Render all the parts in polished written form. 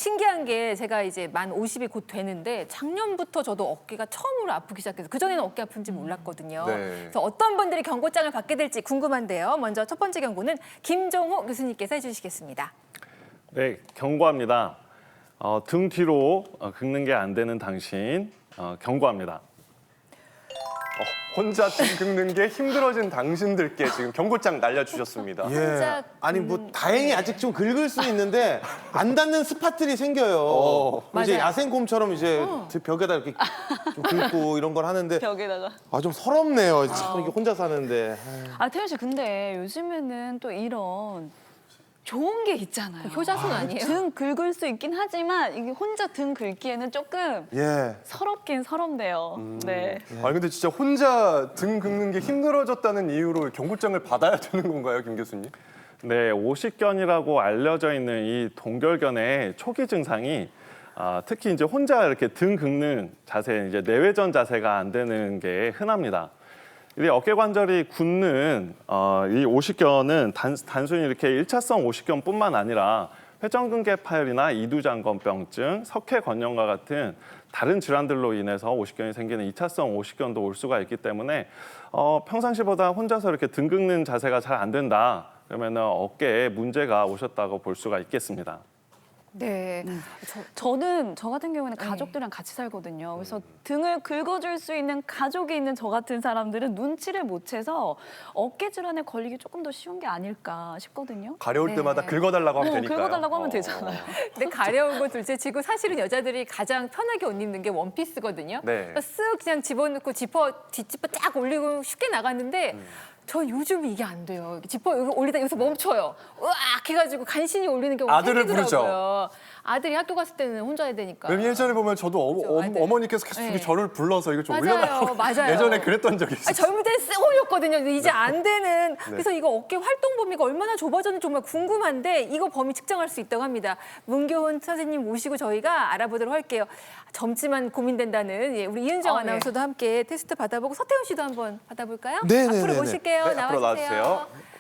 신기한 게 제가 이제 만 50이 곧 되는데 작년부터 저도 어깨가 처음으로 아프기 시작해서 그전에는 어깨 아픈지 몰랐거든요. 네. 그래서 어떤 분들이 경고장을 받게 될지 궁금한데요. 먼저 첫 번째 경고는 김종호 교수님께서 해주시겠습니다. 네, 경고합니다. 등 뒤로 긁는 게 안 되는 당신 경고합니다. 혼자 등 긁는 게 힘들어진 당신들께 지금 경고장 날려주셨습니다. 혼자 아니 뭐 다행히 아직 좀 긁을 수 있는데 안 닿는 스팟들이 생겨요. 이제 맞아요. 야생곰처럼 이제 벽에다 이렇게 좀 긁고 이런 걸 하는데 벽에다가. 아 좀 서럽네요. 참 이게 혼자 사는데. 아, 태연 씨, 근데 요즘에는 또 이런 좋은 게 있잖아요. 효자손 아니에요? 등 긁을 수 있긴 하지만 이게 혼자 등 긁기에는 조금 예. 서럽긴 서럽네요. 네. 아니 근데 진짜 혼자 등 긁는 게 힘들어졌다는 이유로 경고장을 받아야 되는 건가요, 김 교수님? 네, 오십견이라고 알려져 있는 이 동결견의 초기 증상이 특히 이제 혼자 이렇게 등 긁는 자세, 이제 내외전 자세가 안 되는 게 흔합니다. 이 어깨 관절이 굳는 이 오십견은 단순히 이렇게 1차성 오십견뿐만 아니라 회전근개 파열이나 이두장건병증, 석회건염과 같은 다른 질환들로 인해서 오십견이 생기는 2차성 오십견도 올 수가 있기 때문에 평상시보다 혼자서 이렇게 등 긁는 자세가 잘 안 된다. 그러면 어깨에 문제가 오셨다고 볼 수가 있겠습니다. 네. 저 같은 경우는 가족들이랑 같이 살거든요. 그래서 등을 긁어줄 수 있는 가족이 있는 저 같은 사람들은 눈치를 못 채서 어깨 질환에 걸리기 조금 더 쉬운 게 아닐까 싶거든요. 가려울 네. 때마다 긁어달라고 하면 되니까요. 긁어달라고 하면 되잖아요. 근데 가려우고 둘째치고 사실은 여자들이 가장 편하게 옷 입는 게 원피스거든요. 네. 그러니까 쓱 그냥 집어넣고 뒷지퍼 딱 올리고 쉽게 나갔는데 전 요즘 이게 안 돼요. 지퍼 여기 올리다 여기서 멈춰요. 으악 해가지고 간신히 올리는 경우가 아들을 생기더라고요. 아들이 학교 갔을 때는 혼자 해야 되니까. 왜냐면 예전에 보면 저도 그렇죠, 아이들. 어머니께서 계속 네. 저를 불러서 이거 좀 맞아요, 올려달라고 맞아요. 예전에 그랬던 적이 있어요. 아니, 젊을 때는 쓱 올렸거든요. 근데 이제 안 되는. 그래서 이거 어깨 활동 범위가 얼마나 좁아졌는지 정말 궁금한데 이거 범위 측정할 수 있다고 합니다. 문교훈 선생님 모시고 저희가 알아보도록 할게요. 젊지만 고민된다는 우리 이은정 네. 아나운서도 함께 테스트 받아보고 서태훈 씨도 한번 받아볼까요? 네, 네, 앞으로 네, 네. 모실게요. 네, 앞으로 나와주세요. 나와주세요.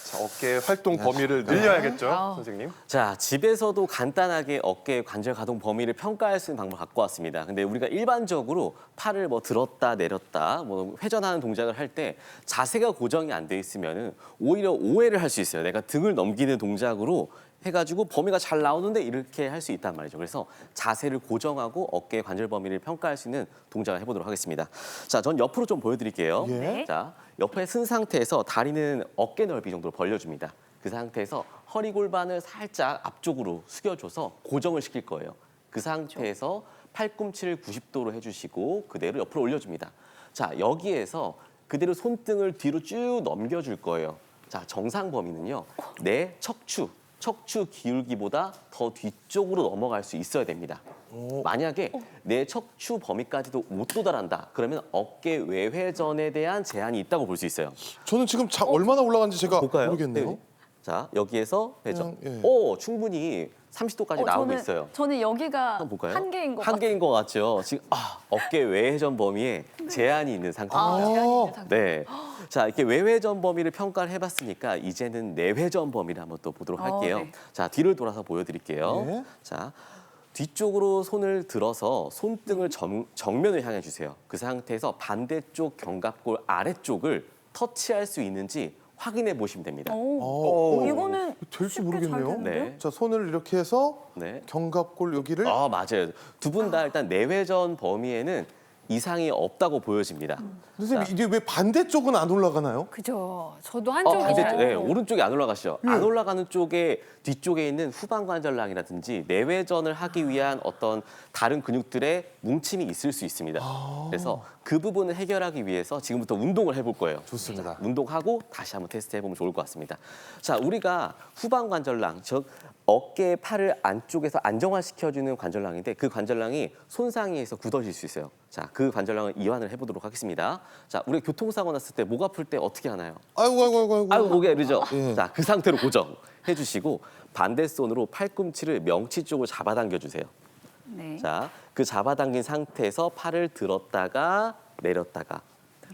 자, 어깨 활동 범위를 늘려야겠죠, 선생님? 자, 집에서도 간단하게 어깨 관절 가동 범위를 평가할 수 있는 방법을 갖고 왔습니다. 근데 우리가 일반적으로 팔을 뭐 들었다 내렸다 뭐 회전하는 동작을 할 때 자세가 고정이 안 돼 있으면은 오히려 오해를 할 수 있어요. 내가 등을 넘기는 동작으로 해가지고 범위가 잘 나오는데 이렇게 할 수 있단 말이죠. 그래서 자세를 고정하고 어깨 관절 범위를 평가할 수 있는 동작을 해보도록 하겠습니다. 자, 전 옆으로 좀 보여드릴게요. 예. 자, 옆에 쓴 상태에서 다리는 어깨 넓이 정도로 벌려줍니다. 그 상태에서 허리 골반을 살짝 앞쪽으로 숙여줘서 고정을 시킬 거예요. 그 상태에서 팔꿈치를 90도로 해주시고 그대로 옆으로 올려줍니다. 자, 여기에서 그대로 손등을 뒤로 쭉 넘겨줄 거예요. 자, 정상 범위는요. 내 척추 기울기보다 더 뒤쪽으로 넘어갈 수 있어야 됩니다. 만약에 내 척추 범위까지도 못 도달한다. 그러면 어깨 외회전에 대한 제한이 있다고 볼 수 있어요. 저는 지금 얼마나 올라간지 제가 볼까요? 모르겠네요. 네. 자, 여기에서 회전. 그냥, 예. 오, 충분히 30도까지 나오고 있어요. 저는 여기가 한번 볼까요? 한계인 것 한계인 것 같죠. 지금 어깨 외회전 범위에 제한이 있는 상태입니다. 아, 네. 자, 이렇게 외회전 범위를 평가를 해봤으니까 이제는 내회전 범위를 한번 또 보도록 할게요. 네. 자, 뒤를 돌아서 보여드릴게요. 네. 자, 뒤쪽으로 손을 들어서 손등을 정면을 향해 주세요. 그 상태에서 반대쪽 견갑골 아래쪽을 터치할 수 있는지 확인해 보시면 됩니다. 이거는 될지 쉽게 모르겠네요. 잘 되는데요? 네. 자, 손을 이렇게 해서 네. 견갑골 여기를 맞아요. 두 분 다 일단 내회전 범위에는 이상이 없다고 보여집니다. 선생님 이게 왜 반대쪽은 안 올라가나요? 그죠. 저도 한쪽이 반대쪽, 잘. 네, 오른쪽이 안 올라가시죠. 안 올라가는 쪽에 뒤쪽에 있는 후방관절낭이라든지 내외전을 하기 위한 어떤 다른 근육들의 뭉침이 있을 수 있습니다. 그래서 그 부분을 해결하기 위해서 지금부터 운동을 해볼 거예요. 좋습니다. 자, 운동하고 다시 한번 테스트 해보면 좋을 것 같습니다. 자, 우리가 후방관절낭, 즉 어깨 팔을 안쪽에서 안정화시켜주는 관절낭인데 그 관절낭이 손상에서 굳어질 수 있어요. 자, 그 관절낭을 이완을 해보도록 하겠습니다. 자, 우리가 교통사고 났을 때 목 아플 때 어떻게 하나요? 아이고. 아유, 목이 이러죠? 예. 자, 그 상태로 고정해주시고 반대 손으로 팔꿈치를 명치 쪽으로 잡아당겨주세요. 네. 자, 그 잡아당긴 상태에서 팔을 들었다가 내렸다가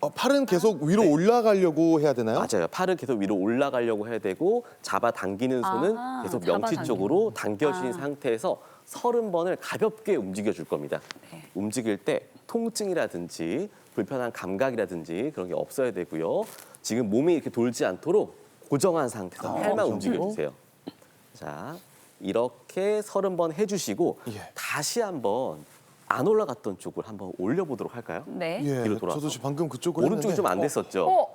팔은 계속 위로 올라가려고 해야 되나요? 맞아요. 팔은 계속 위로 올라가려고 해야 되고 잡아당기는 손은 계속 명치 잡아당기는. 쪽으로 당겨진 상태에서 30번을 가볍게 움직여줄 겁니다. 움직일 때 통증이라든지 불편한 감각이라든지 그런 게 없어야 되고요. 지금 몸이 이렇게 돌지 않도록 고정한 상태에서 팔만 움직여주세요. 자, 이렇게 30번 해주시고 다시 한번 안 올라갔던 쪽을 한번 올려보도록 할까요? 네. 예, 뒤로 돌아서. 저도 지금 방금 그쪽을 오른쪽이 좀 안 됐었죠?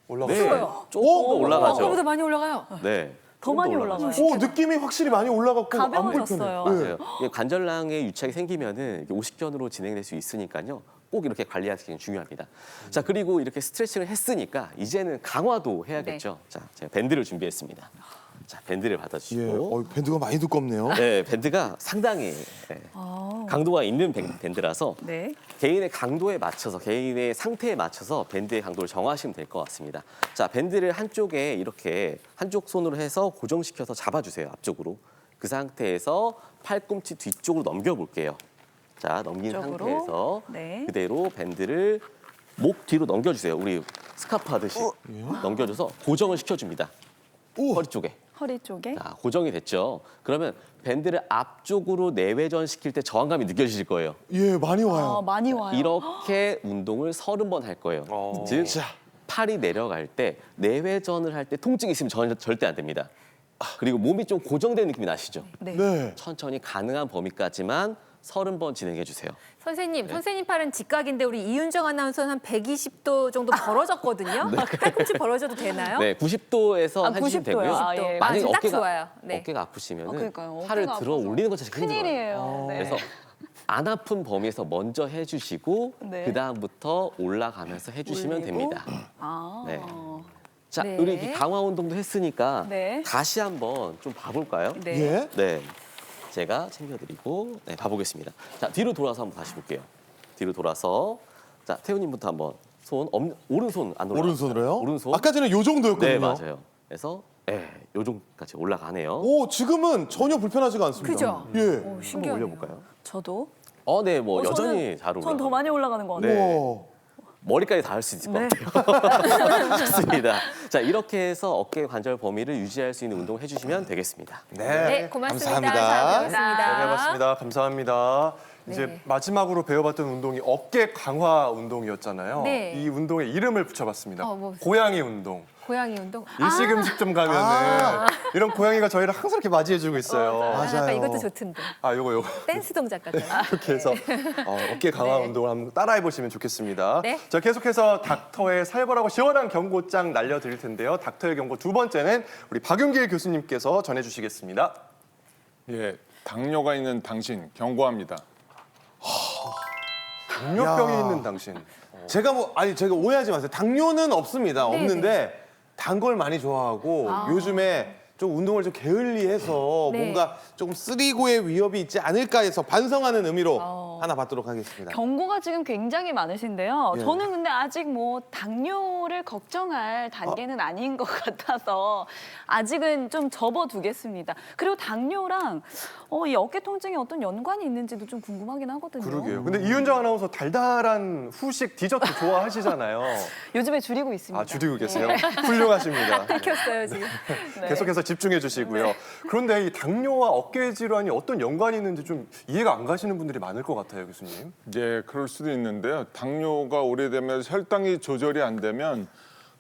올라갔어요. 네, 조금 더 올라가죠. 그거보다 많이 올라가요. 네, 더 조금 많이 올라가죠. 올라가요. 오, 느낌이 확실히 많이 올라갔고 안 가벼워졌어요. 불편해요. 예. 맞아요. 이게 관절낭에 유착이 생기면은 이게 오십견으로 진행될 수 있으니까요. 꼭 이렇게 관리하시는 게 중요합니다. 자, 그리고 이렇게 스트레칭을 했으니까 이제는 강화도 해야겠죠. 자, 제가 밴드를 준비했습니다. 자, 밴드를 예, 받아주시고. 밴드가 많이 두껍네요. 네, 밴드가 상당히 강도가 있는 밴드라서 네. 개인의 강도에 맞춰서 개인의 상태에 맞춰서 밴드의 강도를 정하시면 될 것 같습니다. 자, 밴드를 한쪽에 이렇게 한쪽 손으로 해서 고정시켜서 잡아주세요. 앞쪽으로. 그 상태에서 팔꿈치 뒤쪽으로 넘겨볼게요. 자, 넘긴 앞쪽으로. 상태에서 네. 그대로 밴드를 목 뒤로 넘겨주세요. 우리 스카프 하듯이 넘겨줘서 고정을 시켜줍니다. 허리 쪽에. 허리 쪽에. 자, 고정이 됐죠. 그러면 밴드를 앞쪽으로 내외전 시킬 때 저항감이 느껴지실 거예요. 예, 많이 와요. 많이 와요. 이렇게 운동을 30번 할 거예요. 즉 팔이 내려갈 때 내외전을 할 때 통증이 있으면 절대 안 됩니다. 그리고 몸이 좀 고정된 느낌이 나시죠? 네. 네. 천천히 가능한 범위까지만 30번 진행해 주세요. 선생님 팔은 직각인데 우리 이윤정 아나운서는 한 120도 정도 벌어졌거든요. 팔꿈치 벌어져도 되나요? 네, 90도에서 아, 해주시면 90도요? 되고요. 아, 예. 만약에 딱 좋아요. 네. 어깨가 아프시면 그러니까요. 팔을 어깨가 들어 아파서. 올리는 것 자체가 힘들어요. 큰일이에요. 네. 그래서 안 아픈 범위에서 먼저 해주시고 네. 그 다음부터 올라가면서 해주시면 올리고. 됩니다. 아. 네. 자, 네. 우리 이렇게 강화 운동도 했으니까 네. 다시 한번 좀 봐볼까요? 네. 예. 네. 제가 챙겨드리고 네, 봐보겠습니다. 자, 뒤로 돌아서 한번 다시 볼게요. 뒤로 돌아서 자, 태우님부터 한번 오른손 안 올라. 오른손으로요? 오른손. 아까 전에 요 정도였거든요. 네, 맞아요. 그래서 요 정도까지 올라가네요. 오, 지금은 전혀 불편하지가 않습니다. 그죠? 예. 오, 한번 신기하네요. 올려볼까요? 저도. 네, 뭐 여전히 잘 올라. 전 더 많이 올라가는 것 같아요. 네. 우와. 머리까지 닿을 수 있을 네. 것 같아요. 좋습니다. 자, 이렇게 해서 어깨 관절 범위를 유지할 수 있는 운동을 해주시면 되겠습니다. 네, 고맙습니다. 감사합니다. 잘 배웠습니다. 잘 배워봤습니다. 감사합니다. 이제 네. 마지막으로 배워봤던 운동이 어깨 강화 운동이었잖아요. 네. 이 운동에 이름을 붙여봤습니다. 뭐. 고양이 운동. 고양이 운동. 일식음식점 가면은 이런 고양이가 저희를 항상 이렇게 맞이해주고 있어요. 아까 맞아요. 이것도 좋던데. 요거. 댄스 동작 같아요. 이렇게 해서 어깨 강화 네. 운동을 한번 따라해 보시면 좋겠습니다. 네. 자, 계속해서 닥터의 살벌하고 시원한 경고장 날려드릴 텐데요. 닥터의 경고 두 번째는 우리 박윤길 교수님께서 전해주시겠습니다. 예, 당뇨가 있는 당신 경고합니다. 당뇨병이 야. 있는 당신. 제가 제가 오해하지 마세요. 당뇨는 없습니다. 네, 없는데 단 걸 많이 좋아하고 요즘에 좀 운동을 좀 게을리해서 네. 뭔가 조금 쓰리고의 위협이 있지 않을까 해서 반성하는 의미로 하나 받도록 하겠습니다. 경고가 지금 굉장히 많으신데요. 예. 저는 근데 아직 뭐 당뇨를 걱정할 단계는 아닌 것 같아서 아직은 좀 접어두겠습니다. 그리고 당뇨랑 이 어깨 통증에 어떤 연관이 있는지도 좀 궁금하긴 하거든요. 그러게요. 근데 이윤정 아나운서 달달한 후식 디저트 좋아하시잖아요. 요즘에 줄이고 있습니다. 줄이고 계세요. 훌륭하십니다. 켰어요 지금. 네. 계속해서 집중해 주시고요. 그런데 이 당뇨와 어깨 질환이 어떤 연관이 있는지 좀 이해가 안 가시는 분들이 많을 것 같아요, 교수님. 예, 그럴 수도 있는데요. 당뇨가 오래되면 혈당이 조절이 안 되면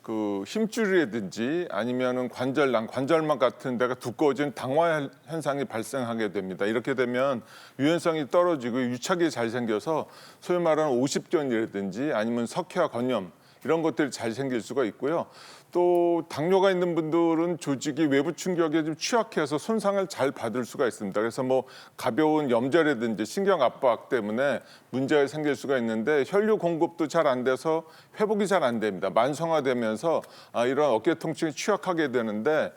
그 힘줄이라든지 아니면은 관절막 같은 데가 두꺼워진 당화 현상이 발생하게 됩니다. 이렇게 되면 유연성이 떨어지고 유착이 잘 생겨서 소위 말하는 오십견이라든지 아니면 석회화 건염 이런 것들이 잘 생길 수가 있고요. 또 당뇨가 있는 분들은 조직이 외부 충격에 좀 취약해서 손상을 잘 받을 수가 있습니다. 그래서 뭐 가벼운 염좌라든지 신경 압박 때문에 문제가 생길 수가 있는데 혈류 공급도 잘 안 돼서 회복이 잘 안 됩니다. 만성화되면서 이런 어깨 통증이 취약하게 되는데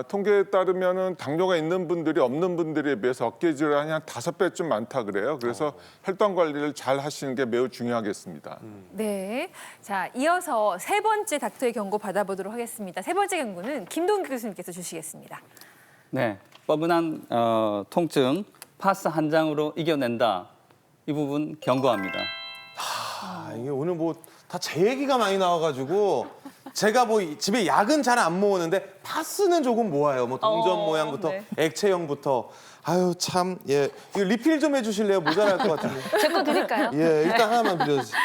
통계에 따르면은 당뇨가 있는 분들이 없는 분들에 비해서 어깨 질환이 한 5배쯤 많다 그래요. 그래서 혈당 관리를 잘 하시는 게 매우 중요하겠습니다. 네. 자, 이어서 세 번째 닥터의 경고 받아보도록 하겠습니다. 세 번째 경고는 김동규 교수님께서 주시겠습니다. 네, 뻐근한 통증 파스 한 장으로 이겨낸다. 이 부분 경고합니다. 이게 오늘 뭐 다 제 얘기가 많이 나와가지고 제가 뭐 집에 약은 잘 안 모으는데 파스는 조금 모아요. 뭐 동전 모양부터 네. 액체형부터. 아유 참 예. 이거 리필 좀 해주실래요? 모자랄 것 같은데. 제 거 드릴까요? 예, 일단 하나만 빌려주세요.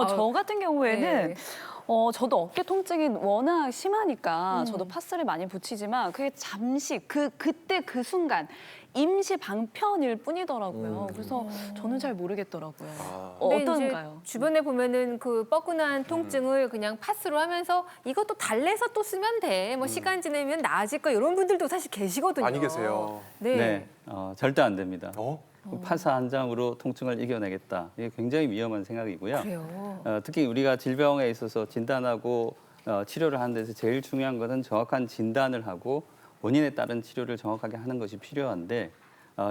저 같은 경우에는 네. 저도 어깨 통증이 워낙 심하니까 저도 파스를 많이 붙이지만 그게 잠시 그때 그 순간 임시 방편일 뿐이더라고요. 그래서 저는 잘 모르겠더라고요. 근데 이제 어떤가요? 주변에 보면은 그 뻐근한 통증을 그냥 파스로 하면서 이것도 달래서 또 쓰면 돼. 뭐 시간 지내면 나아질 거 이런 분들도 사실 계시거든요. 많이 계세요. 네. 네, 절대 안 됩니다. 어? 파스 한 장으로 통증을 이겨내겠다. 이게 굉장히 위험한 생각이고요. 그래요. 특히 우리가 질병에 있어서 진단하고 치료를 하는 데서 제일 중요한 것은 정확한 진단을 하고 원인에 따른 치료를 정확하게 하는 것이 필요한데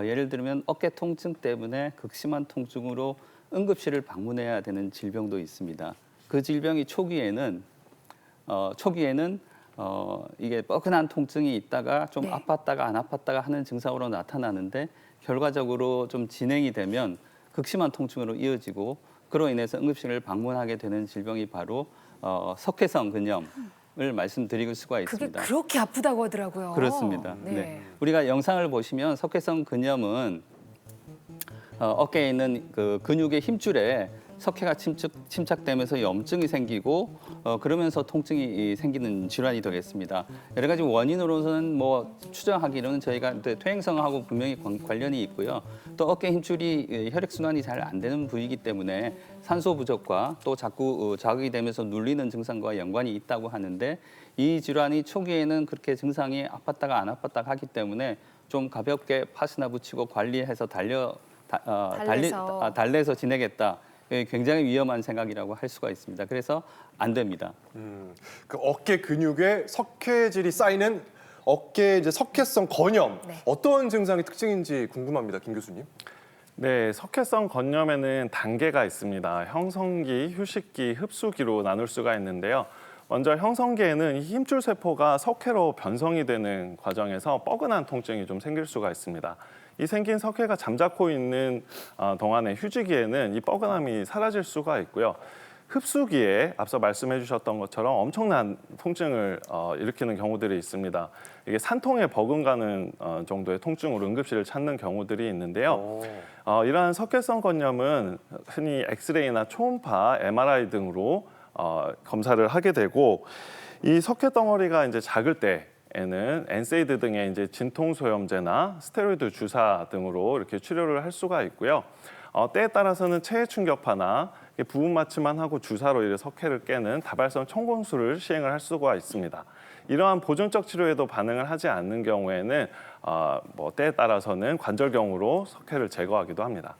예를 들면 어깨 통증 때문에 극심한 통증으로 응급실을 방문해야 되는 질병도 있습니다. 그 질병이 초기에는 이게 뻐근한 통증이 있다가 좀 네. 아팠다가 안 아팠다가 하는 증상으로 나타나는데 결과적으로 좀 진행이 되면 극심한 통증으로 이어지고 그로 인해서 응급실을 방문하게 되는 질병이 바로 석회성 근염을 말씀드릴 수가 그게 있습니다. 그렇게 아프다고 하더라고요. 그렇습니다. 네. 네. 우리가 영상을 보시면 석회성 근염은 어깨에 있는 그 근육의 힘줄에 석회가 침착되면서 염증이 생기고 그러면서 통증이 생기는 질환이 되겠습니다. 여러 가지 원인으로서는 뭐 추정하기로는 저희가 퇴행성하고 분명히 관련이 있고요. 또 어깨 힘줄이 혈액 순환이 잘 안 되는 부위이기 때문에 산소 부족과 또 자꾸 자극이 되면서 눌리는 증상과 연관이 있다고 하는데 이 질환이 초기에는 그렇게 증상이 아팠다가 안 아팠다가 하기 때문에 좀 가볍게 파스나 붙이고 관리해서 달래서 지내겠다. 굉장히 위험한 생각이라고 할 수가 있습니다. 그래서 안 됩니다. 그 어깨 근육에 석회질이 쌓이는 어깨 이제 석회성 건염 네. 어떤 증상이 특징인지 궁금합니다, 김 교수님. 네, 석회성 건염에는 단계가 있습니다. 형성기, 휴식기, 흡수기로 나눌 수가 있는데요. 먼저 형성기에는 이 힘줄 세포가 석회로 변성이 되는 과정에서 뻐근한 통증이 좀 생길 수가 있습니다. 이 생긴 석회가 잠자코 있는 동안의 휴지기에는 이 뻐근함이 사라질 수가 있고요. 흡수기에 앞서 말씀해 주셨던 것처럼 엄청난 통증을 일으키는 경우들이 있습니다. 이게 산통에 버금가는 정도의 통증으로 응급실을 찾는 경우들이 있는데요. 이러한 석회성 건염은 흔히 엑스레이나 초음파, MRI 등으로 검사를 하게 되고 이 석회 덩어리가 이제 작을 때에는 엔세이드 등의 이제 진통소염제나 스테로이드 주사 등으로 이렇게 치료를 할 수가 있고요. 때에 따라서는 체해 충격파나 부분 마취만 하고 주사로 이렇게 석회를 깨는 다발성 청공술을 시행을 할 수가 있습니다. 이러한 보존적 치료에도 반응을 하지 않는 경우에는 때에 따라서는 관절경으로 석회를 제거하기도 합니다.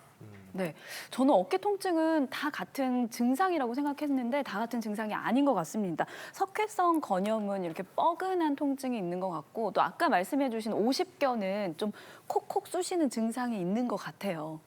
네, 저는 어깨 통증은 다 같은 증상이라고 생각했는데 다 같은 증상이 아닌 것 같습니다. 석회성 건염은 이렇게 뻐근한 통증이 있는 것 같고 또 아까 말씀해주신 오십견은 좀 콕콕 쑤시는 증상이 있는 것 같아요.